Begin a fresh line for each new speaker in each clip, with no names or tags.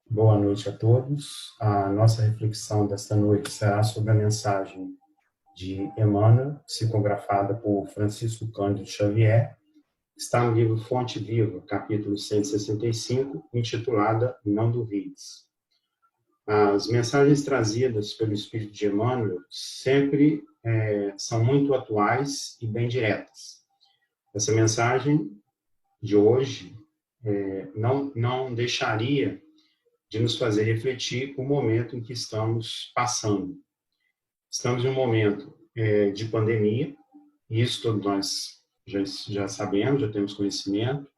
Boa noite a todos. A nossa reflexão desta noite será sobre a mensagem de Emmanuel, psicografada por Francisco Cândido Xavier. Está no livro Fonte Viva, capítulo 165, intitulada Não Duvides. As mensagens trazidas pelo Espírito de Emmanuel sempre são muito atuais e bem diretas. Essa mensagem de hoje não deixaria de nos fazer refletir o momento em que estamos passando. Estamos em um momento de pandemia, e isso todos nós já sabemos, já temos conhecimento,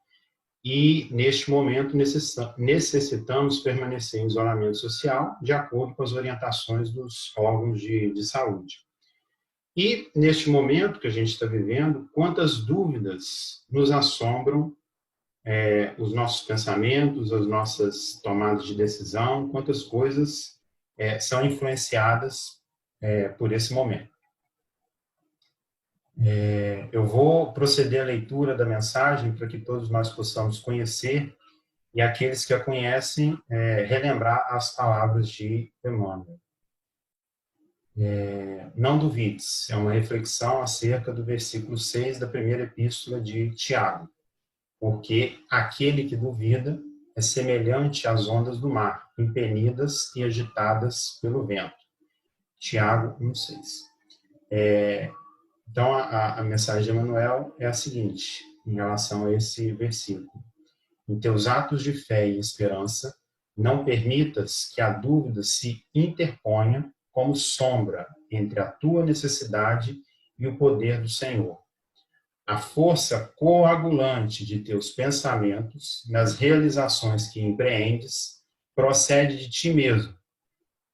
e neste momento necessitamos permanecer em isolamento social de acordo com as orientações dos órgãos de saúde. E neste momento que a gente está vivendo, quantas dúvidas nos assombram, os nossos pensamentos, as nossas tomadas de decisão, quantas coisas são influenciadas por esse momento. Eu vou proceder à leitura da mensagem para que todos nós possamos conhecer e aqueles que a conhecem relembrar as palavras de Emmanuel. Não duvides, é uma reflexão acerca do versículo 6 da primeira epístola de Tiago. Porque aquele que duvida é semelhante às ondas do mar, impelidas e agitadas pelo vento. Tiago 1,6. Então, a mensagem de Emmanuel é a seguinte, em relação a esse versículo. Em teus atos de fé e esperança, não permitas que a dúvida se interponha como sombra entre a tua necessidade e o poder do Senhor. A força coagulante de teus pensamentos nas realizações que empreendes procede de ti mesmo,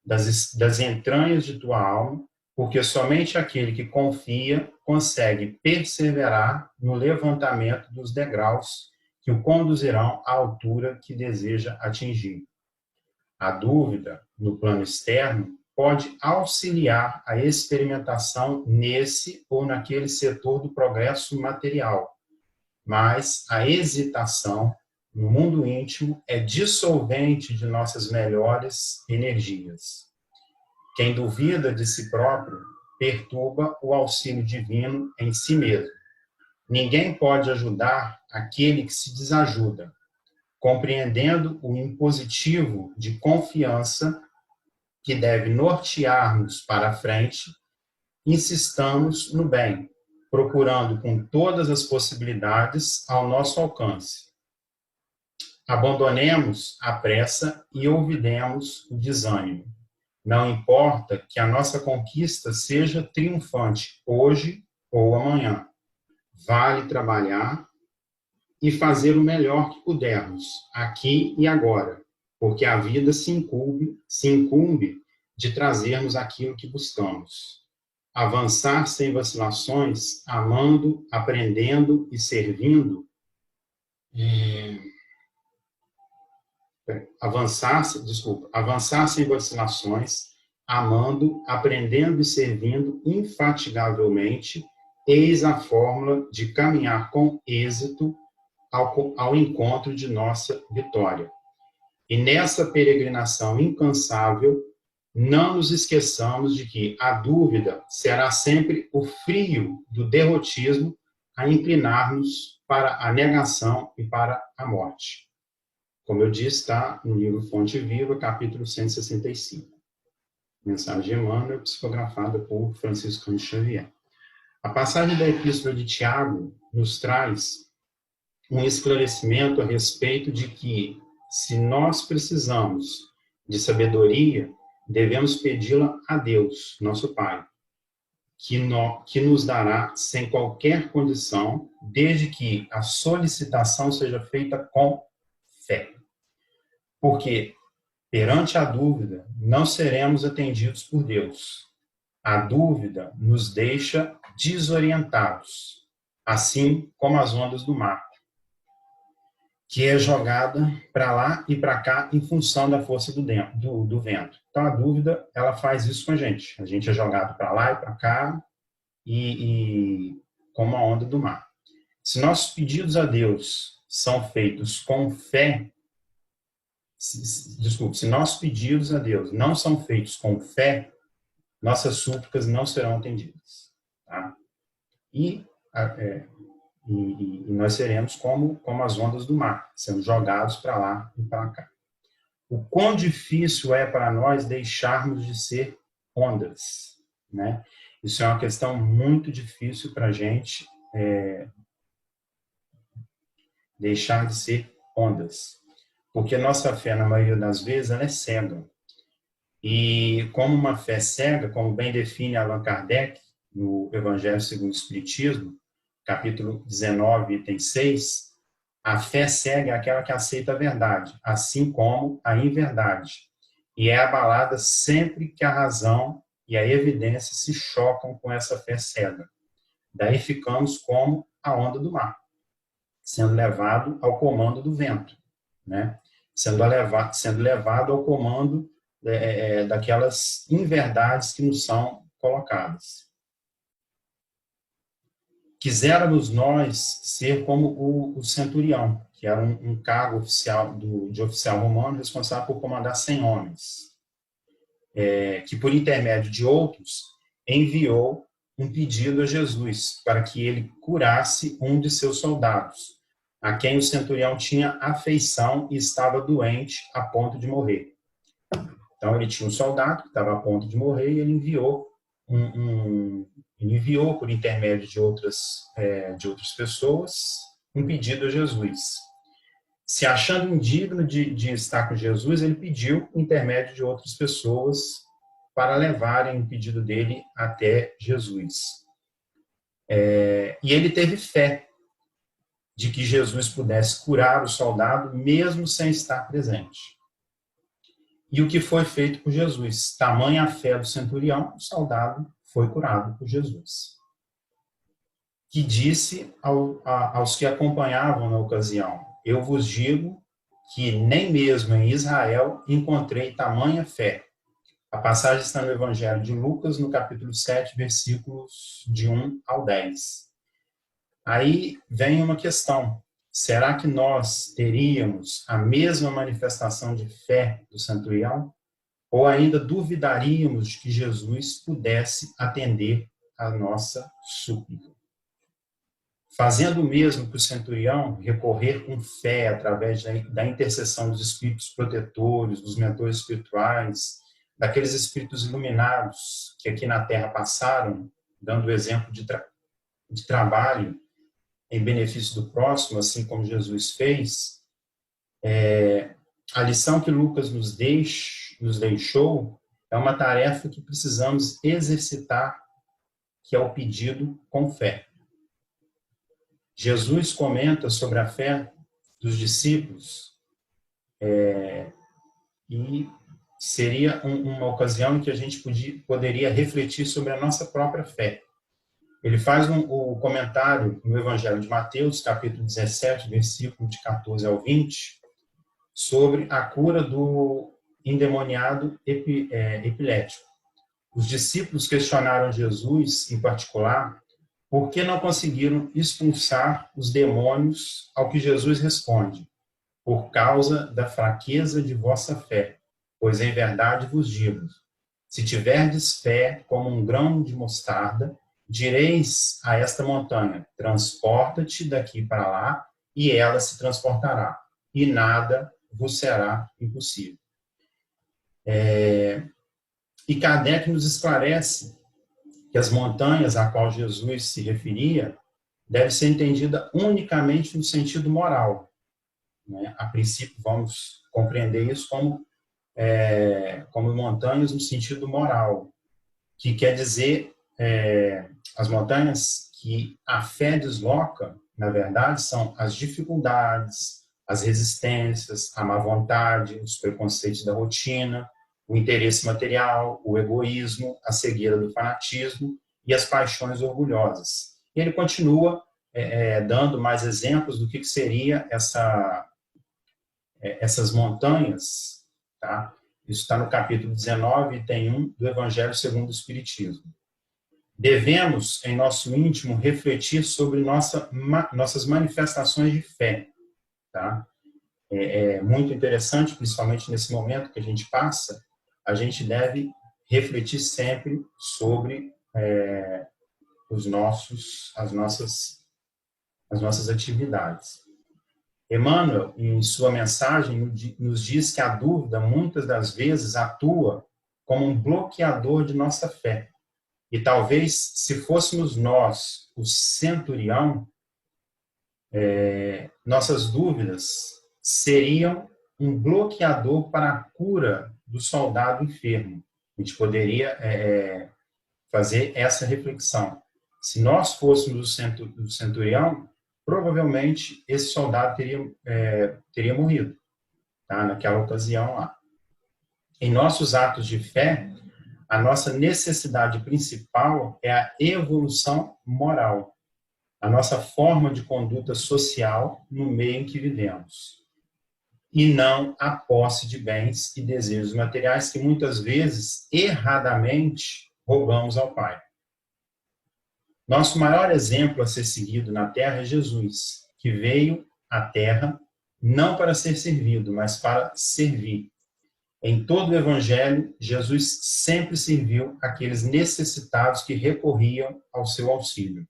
das entranhas de tua alma, porque somente aquele que confia consegue perseverar no levantamento dos degraus que o conduzirão à altura que deseja atingir. A dúvida, no plano externo, pode auxiliar a experimentação nesse ou naquele setor do progresso material, mas a hesitação no mundo íntimo é dissolvente de nossas melhores energias. Quem duvida de si próprio perturba o auxílio divino em si mesmo. Ninguém pode ajudar aquele que se desajuda. Compreendendo o impositivo de confiança que deve nortear-nos para a frente, insistamos no bem, procurando com todas as possibilidades ao nosso alcance. Abandonemos a pressa e olvidemos o desânimo. Não importa que a nossa conquista seja triunfante hoje ou amanhã. Vale trabalhar e fazer o melhor que pudermos, aqui e agora, porque a vida se incumbe de trazermos aquilo que buscamos. Avançar sem vacilações, amando, aprendendo e servindo. Avançar sem vacilações, amando, aprendendo e servindo infatigavelmente, eis a fórmula de caminhar com êxito ao encontro de nossa vitória. E nessa peregrinação incansável, não nos esqueçamos de que a dúvida será sempre o frio do derrotismo a inclinar-nos para a negação e para a morte. Como eu disse, está no livro Fonte Viva, capítulo 165. Mensagem de Emmanuel, psicografada por Francisco Cândido Xavier. A passagem da Epístola de Tiago nos traz um esclarecimento a respeito de que, se nós precisamos de sabedoria, devemos pedi-la a Deus, nosso Pai, que nos dará sem qualquer condição, desde que a solicitação seja feita com fé. Porque, perante a dúvida, não seremos atendidos por Deus. A dúvida nos deixa desorientados, assim como as ondas do mar, que é jogada para lá e para cá em função da força do vento. Então, a dúvida, ela faz isso com a gente. A gente é jogado para lá e para cá, e como a onda do mar. Se nossos pedidos a Deus são feitos com fé, desculpe, se nossos pedidos a Deus não são feitos com fé, nossas súplicas não serão atendidas. Tá? E nós seremos como as ondas do mar, sendo jogados para lá e para cá. O quão difícil é para nós deixarmos de ser ondas, né? Isso é uma questão muito difícil para a gente deixar de ser ondas, porque nossa fé, na maioria das vezes, ela é cega. E como uma fé cega, como bem define Allan Kardec, no Evangelho segundo o Espiritismo, capítulo 19, item 6, a fé cega é aquela que aceita a verdade, assim como a inverdade, e é abalada sempre que a razão e a evidência se chocam com essa fé cega. Daí ficamos como a onda do mar, sendo levado ao comando do vento, né? Sendo levado ao comando daquelas inverdades que nos são colocadas. Quiséramos nós ser como o centurião, que era um cargo oficial de oficial romano responsável por comandar 100 homens, que por intermédio de outros enviou um pedido a Jesus para que ele curasse um de seus soldados, a quem o centurião tinha afeição e estava doente a ponto de morrer. Então ele tinha um soldado que estava a ponto de morrer e ele enviou por intermédio de outras pessoas um pedido a Jesus. Se achando indigno de estar com Jesus, ele pediu por intermédio de outras pessoas para levarem o pedido dele até Jesus. E ele teve fé de que Jesus pudesse curar o soldado mesmo sem estar presente. E o que foi feito por Jesus? Tamanha a fé do centurião, o soldado foi curado por Jesus. Que disse aos que acompanhavam na ocasião: eu vos digo que nem mesmo em Israel encontrei tamanha fé. A passagem está no Evangelho de Lucas, no capítulo 7, versículos de 1 ao 10. Aí vem uma questão: será que nós teríamos a mesma manifestação de fé do centurião? Ou ainda duvidaríamos de que Jesus pudesse atender a nossa súplica? Fazendo o mesmo que o centurião, recorrer com fé através da intercessão dos espíritos protetores, dos mentores espirituais, daqueles espíritos iluminados que aqui na Terra passaram, dando o exemplo de trabalho em benefício do próximo, assim como Jesus fez, a lição que Lucas nos deixou é uma tarefa que precisamos exercitar, que é o pedido com fé. Jesus comenta sobre a fé dos discípulos e seria uma ocasião em que a gente poderia refletir sobre a nossa própria fé. Ele faz o comentário no Evangelho de Mateus, capítulo 17, versículo de 14 ao 20, sobre a cura do endemoniado epilético. Os discípulos questionaram Jesus, em particular, por que não conseguiram expulsar os demônios, ao que Jesus responde: por causa da fraqueza de vossa fé, pois em verdade vos digo, se tiverdes fé como um grão de mostarda, direis a esta montanha: transporta-te daqui para lá, e ela se transportará, e nada vos será impossível. E Kardec nos esclarece que as montanhas a qual Jesus se referia deve ser entendida unicamente no sentido moral, né? A princípio, vamos compreender isso como montanhas no sentido moral, que quer dizer as montanhas que a fé desloca, na verdade, são as dificuldades, as resistências, a má vontade, os preconceitos da rotina, o interesse material, o egoísmo, a cegueira do fanatismo e as paixões orgulhosas. E ele continua dando mais exemplos do que seria essas montanhas, tá? Isso está no capítulo 19, item 1 do Evangelho segundo o Espiritismo. Devemos, em nosso íntimo, refletir sobre nossas manifestações de fé, tá? é muito interessante, principalmente nesse momento que a gente passa, a gente deve refletir sempre sobre as nossas atividades. Emmanuel, em sua mensagem, nos diz que a dúvida, muitas das vezes, atua como um bloqueador de nossa fé. E talvez, se fôssemos nós o centurião, nossas dúvidas seriam um bloqueador para a cura do soldado enfermo. A gente poderia fazer essa reflexão. Se nós fôssemos o centurião, provavelmente esse soldado teria morrido, tá? Naquela ocasião lá. Em nossos atos de fé, a nossa necessidade principal é a evolução moral, a nossa forma de conduta social no meio em que vivemos, e não a posse de bens e desejos materiais que muitas vezes, erradamente, roubamos ao Pai. Nosso maior exemplo a ser seguido na Terra é Jesus, que veio à Terra não para ser servido, mas para servir. Em todo o Evangelho, Jesus sempre serviu aqueles necessitados que recorriam ao seu auxílio.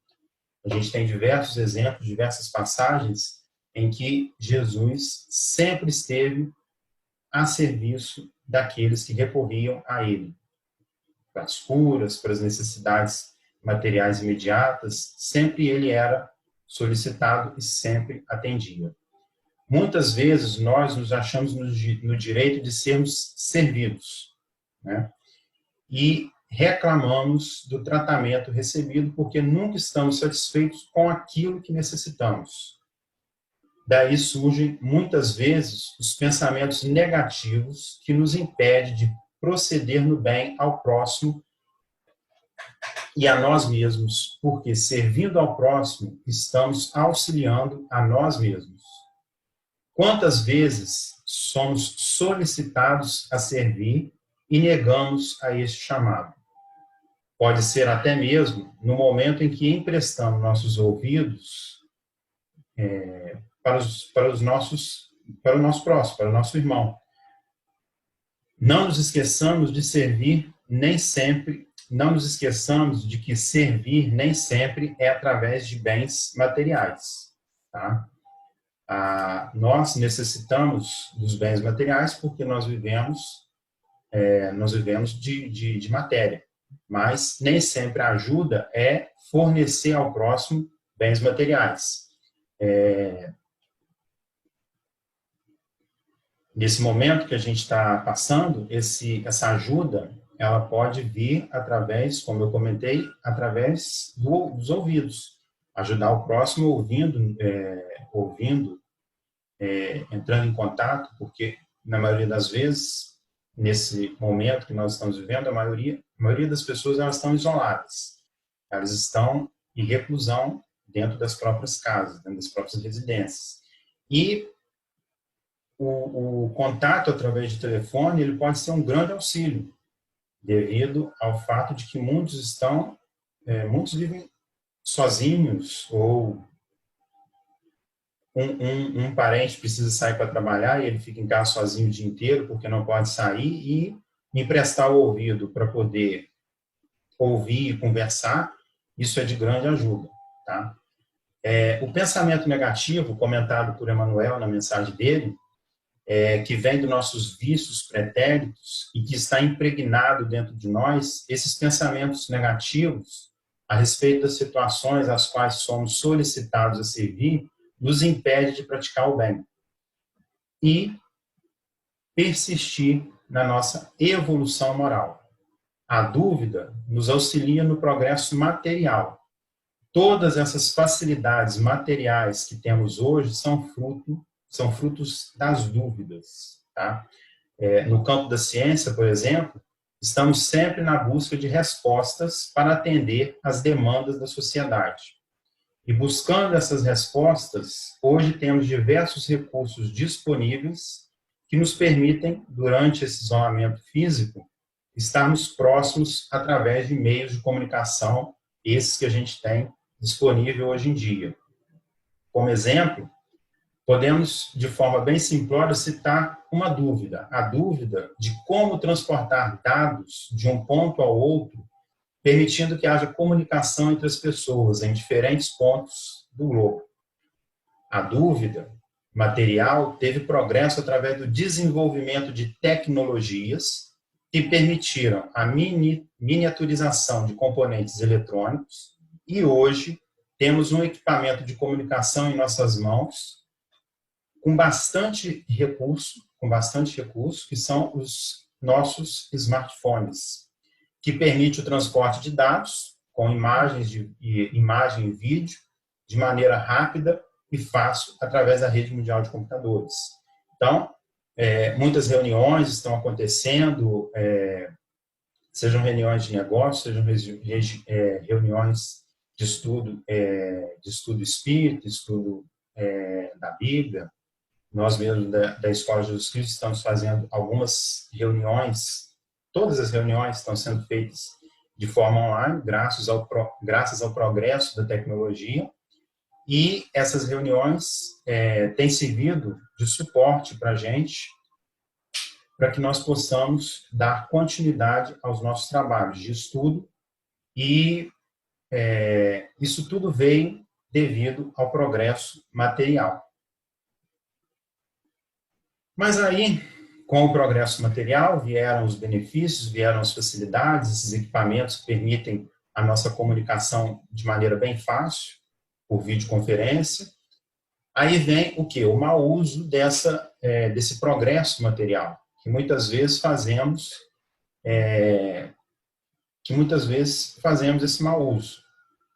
A gente tem diversos exemplos, diversas passagens em que Jesus sempre esteve a serviço daqueles que recorriam a ele. Para as curas, para as necessidades materiais imediatas, sempre ele era solicitado e sempre atendia. Muitas vezes nós nos achamos no direito de sermos servidos, né? E reclamamos do tratamento recebido porque nunca estamos satisfeitos com aquilo que necessitamos. Daí surgem, muitas vezes, os pensamentos negativos que nos impedem de proceder no bem ao próximo e a nós mesmos, porque servindo ao próximo, estamos auxiliando a nós mesmos. Quantas vezes somos solicitados a servir e negamos a este chamado? Pode ser até mesmo no momento em que emprestamos nossos ouvidos para o nosso próximo, para o nosso irmão. Não nos esqueçamos de servir nem sempre, não nos esqueçamos de que servir nem sempre é através de bens materiais, tá? Nós necessitamos dos bens materiais porque nós vivemos de matéria, mas nem sempre a ajuda é fornecer ao próximo bens materiais. Nesse momento que a gente está passando, essa ajuda, ela pode vir através, como eu comentei, através dos ouvidos. Ajudar o próximo ouvindo, entrando em contato, porque na maioria das vezes, nesse momento que nós estamos vivendo, a maioria das pessoas elas estão isoladas. Elas estão em reclusão dentro das próprias casas, dentro das próprias residências. E o contato através de telefone ele pode ser um grande auxílio, devido ao fato de que muitos vivem sozinhos, ou um parente precisa sair para trabalhar e ele fica em casa sozinho o dia inteiro porque não pode sair, e emprestar o ouvido para poder ouvir e conversar, isso é de grande ajuda, tá? O pensamento negativo, comentado por Emmanuel na mensagem dele, que vem dos nossos vícios pretéritos e que está impregnado dentro de nós, esses pensamentos negativos a respeito das situações às quais somos solicitados a servir, nos impede de praticar o bem e persistir na nossa evolução moral. A dúvida nos auxilia no progresso material. Todas essas facilidades materiais que temos hoje são frutos das dúvidas, tá? No campo da ciência, por exemplo, estamos sempre na busca de respostas para atender às demandas da sociedade. E buscando essas respostas, hoje temos diversos recursos disponíveis que nos permitem, durante esse isolamento físico, estarmos próximos através de meios de comunicação, esses que a gente tem disponível hoje em dia. Como exemplo, podemos, de forma bem simplória, citar uma dúvida. A dúvida de como transportar dados de um ponto ao outro, permitindo que haja comunicação entre as pessoas em diferentes pontos do globo. A dúvida material teve progresso através do desenvolvimento de tecnologias que permitiram a miniaturização de componentes eletrônicos e hoje temos um equipamento de comunicação em nossas mãos com bastante recurso, que são os nossos smartphones, que permite o transporte de dados com imagem e vídeo de maneira rápida e fácil através da rede mundial de computadores. Então, muitas reuniões estão acontecendo, sejam reuniões de negócio, sejam reuniões de estudo espírita, estudo da Bíblia. Nós mesmos da Escola de Jesus Cristo estamos fazendo algumas reuniões, todas as reuniões estão sendo feitas de forma online, graças ao progresso da tecnologia, e essas reuniões têm servido de suporte para a gente, para que nós possamos dar continuidade aos nossos trabalhos de estudo, e isso tudo veio devido ao progresso material. Mas aí, com o progresso material, vieram os benefícios, vieram as facilidades, esses equipamentos que permitem a nossa comunicação de maneira bem fácil, por videoconferência. Aí vem o quê? O mau uso desse progresso material, que muitas vezes fazemos esse mau uso.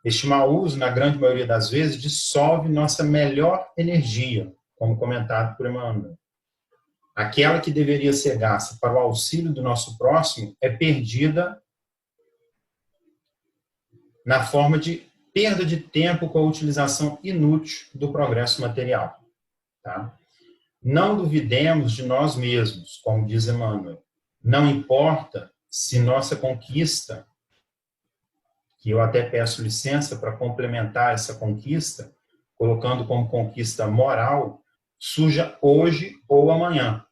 Este mau uso, na grande maioria das vezes, dissolve nossa melhor energia, como comentado por Emmanuel. Aquela que deveria ser gasta para o auxílio do nosso próximo é perdida na forma de perda de tempo com a utilização inútil do progresso material. Tá? Não duvidemos de nós mesmos, como diz Emmanuel. Não importa se nossa conquista, que eu até peço licença para complementar essa conquista, colocando como conquista moral, surja hoje ou amanhã.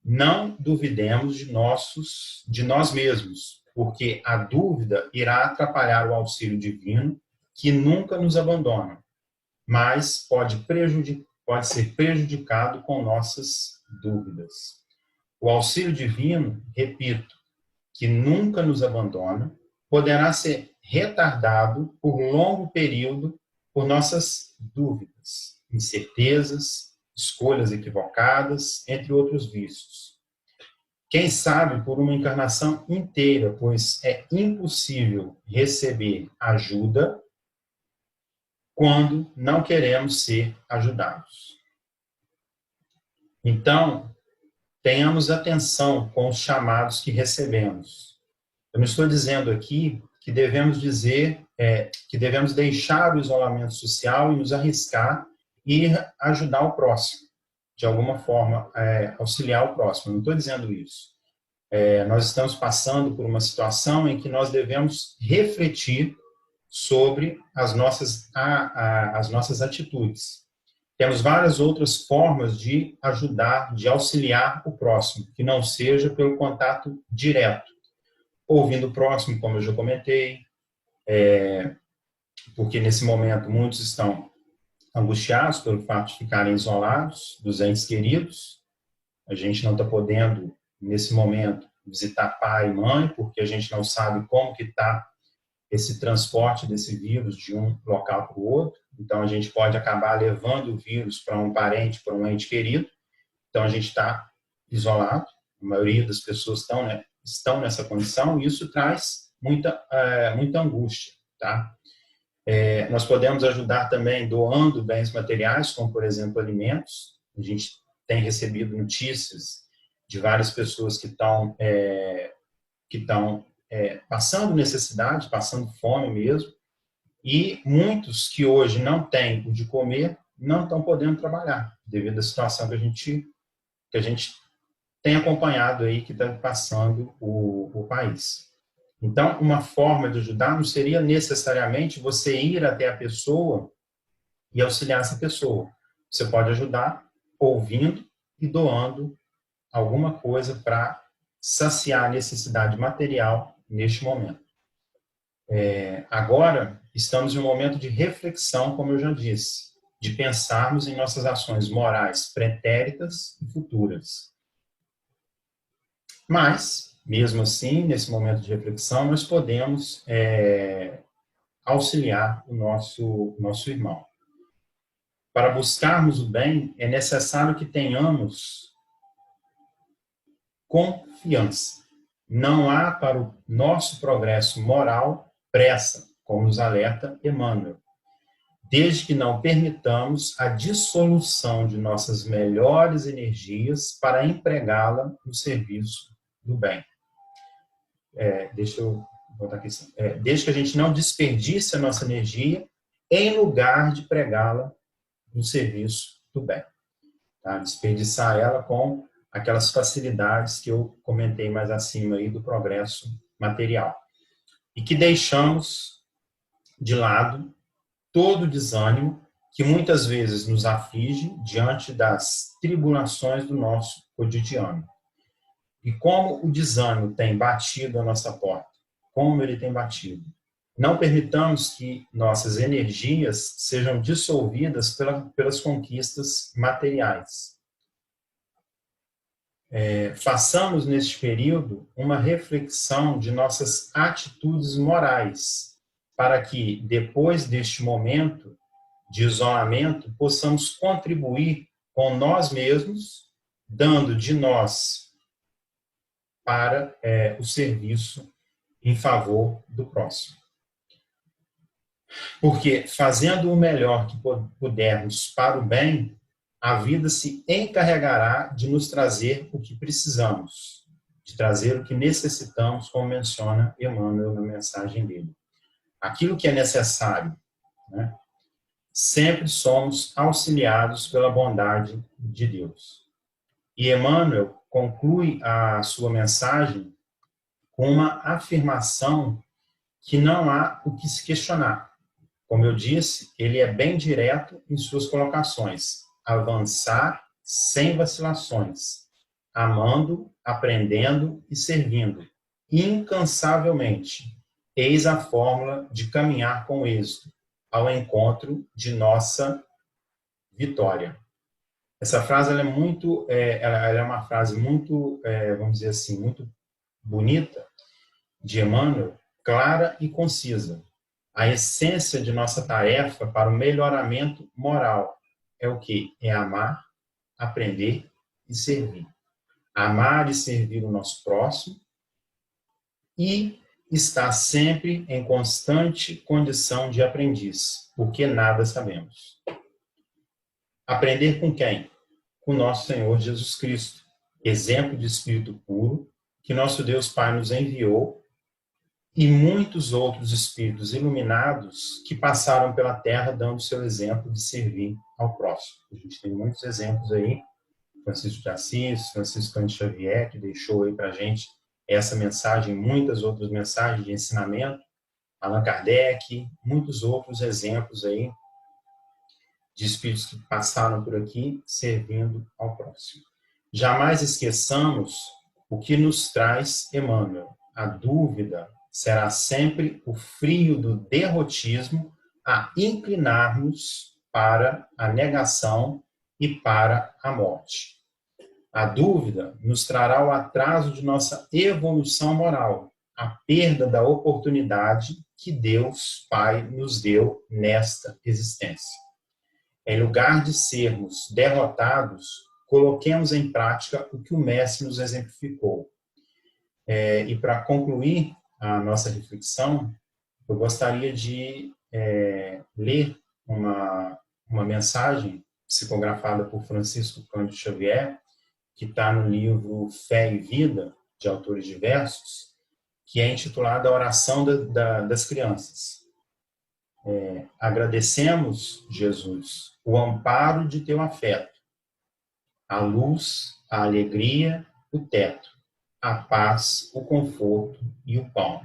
Não duvidemos de nós mesmos, porque a dúvida irá atrapalhar o auxílio divino, que nunca nos abandona, mas pode ser prejudicado com nossas dúvidas. O auxílio divino, repito, que nunca nos abandona, poderá ser retardado por longo período por nossas dúvidas, incertezas, escolhas equivocadas, entre outros vícios. Quem sabe por uma encarnação inteira, pois é impossível receber ajuda quando não queremos ser ajudados. Então, tenhamos atenção com os chamados que recebemos. Eu não estou dizendo aqui que devemos deixar o isolamento social e nos arriscar e ajudar o próximo, de alguma forma, auxiliar o próximo. Não estou dizendo isso. Nós estamos passando por uma situação em que nós devemos refletir sobre as nossas atitudes. Temos várias outras formas de ajudar, de auxiliar o próximo, que não seja pelo contato direto. Ouvindo o próximo, como eu já comentei, porque nesse momento muitos estão angustiados pelo fato de ficarem isolados dos entes queridos. A gente não está podendo, nesse momento, visitar pai e mãe, porque a gente não sabe como que está esse transporte desse vírus de um local para o outro. Então, a gente pode acabar levando o vírus para um parente, para um ente querido. Então, a gente está isolado. A maioria das pessoas estão nessa condição, e isso traz muita angústia. Tá? Nós podemos ajudar também doando bens materiais, como, por exemplo, alimentos. A gente tem recebido notícias de várias pessoas que estão passando necessidade, passando fome mesmo, e muitos que hoje não têm o de comer não estão podendo trabalhar, devido à situação que a gente tem acompanhado aí, que está passando o país. Então, uma forma de ajudar não seria necessariamente você ir até a pessoa e auxiliar essa pessoa, Você pode ajudar ouvindo e doando alguma coisa para saciar a necessidade material neste momento. Agora, estamos em um momento de reflexão, como eu já disse, de pensarmos em nossas ações morais pretéritas e futuras. Mas, mesmo assim, nesse momento de reflexão, nós podemos auxiliar o nosso irmão. Para buscarmos o bem, é necessário que tenhamos confiança. Não há para o nosso progresso moral pressa, como nos alerta Emmanuel, desde que não permitamos a dissolução de nossas melhores energias para empregá-la no serviço do bem. Deixa eu botar aqui assim. Desde que a gente não desperdice a nossa energia em lugar de pregá-la no serviço do bem. Tá? Desperdiçar ela com aquelas facilidades que eu comentei mais acima aí do progresso material. E que deixamos de lado todo o desânimo que muitas vezes nos aflige diante das tribulações do nosso cotidiano. E como o desânimo tem batido a nossa porta, como ele tem batido. Não permitamos que nossas energias sejam dissolvidas pelas conquistas materiais. Façamos neste período uma reflexão de nossas atitudes morais, para que, depois deste momento de isolamento, possamos contribuir com nós mesmos, dando de nós para o serviço em favor do próximo. Porque, fazendo o melhor que pudermos para o bem, a vida se encarregará de nos trazer o que precisamos, de trazer o que necessitamos, como menciona Emmanuel na mensagem dele. Aquilo que é necessário, né? Sempre somos auxiliados pela bondade de Deus. E Emmanuel conclui a sua mensagem com uma afirmação que não há o que se questionar. Como eu disse, ele é bem direto em suas colocações. Avançar sem vacilações, amando, aprendendo e servindo, incansavelmente. Eis a fórmula de caminhar com êxito ao encontro de nossa vitória. Essa frase ela é uma frase muito, vamos dizer assim, muito bonita de Emmanuel, clara e concisa. A essência de nossa tarefa para o melhoramento moral é o quê? É amar, aprender e servir. Amar e servir o nosso próximo e estar sempre em constante condição de aprendiz, porque nada sabemos. Aprender com quem? Com nosso Senhor Jesus Cristo, exemplo de espírito puro, que nosso Deus Pai nos enviou, e muitos outros espíritos iluminados que passaram pela Terra dando seu exemplo de servir ao próximo. A gente tem muitos exemplos aí, Francisco de Assis, Francisco Cândido Xavier, que deixou aí para a gente essa mensagem, muitas outras mensagens de ensinamento, Allan Kardec, muitos outros exemplos aí de espíritos que passaram por aqui servindo ao próximo. Jamais esqueçamos o que nos traz Emmanuel. A dúvida será sempre o frio do derrotismo a inclinar-nos para a negação e para a morte. A dúvida nos trará o atraso de nossa evolução moral, a perda da oportunidade que Deus Pai nos deu nesta existência. Em lugar de sermos derrotados, coloquemos em prática o que o Mestre nos exemplificou. E para concluir a nossa reflexão, eu gostaria de ler uma mensagem psicografada por Francisco Cândido Xavier, que está no livro Fé e Vida, de autores diversos, que é intitulada A Oração das Crianças. Agradecemos, Jesus, o amparo de teu afeto, a luz, a alegria, o teto, a paz, o conforto e o pão.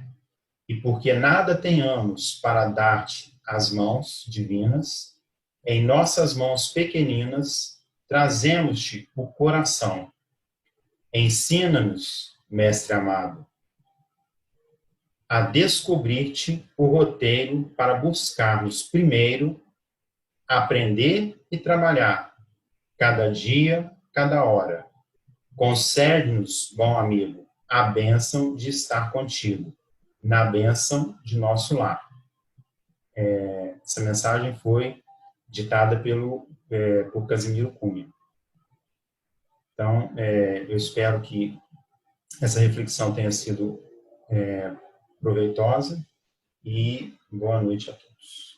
E porque nada tenhamos para dar-te as mãos divinas, Em nossas mãos pequeninas, trazemos-te o coração. Ensina-nos, Mestre amado, a descobrir-te o roteiro para buscarmos primeiro aprender e trabalhar, cada dia, cada hora. Concede-nos, bom amigo, a bênção de estar contigo, na bênção de nosso lar. Essa mensagem foi ditada por Casimiro Cunha. Então, eu espero que essa reflexão tenha sido proveitosa e boa noite a todos.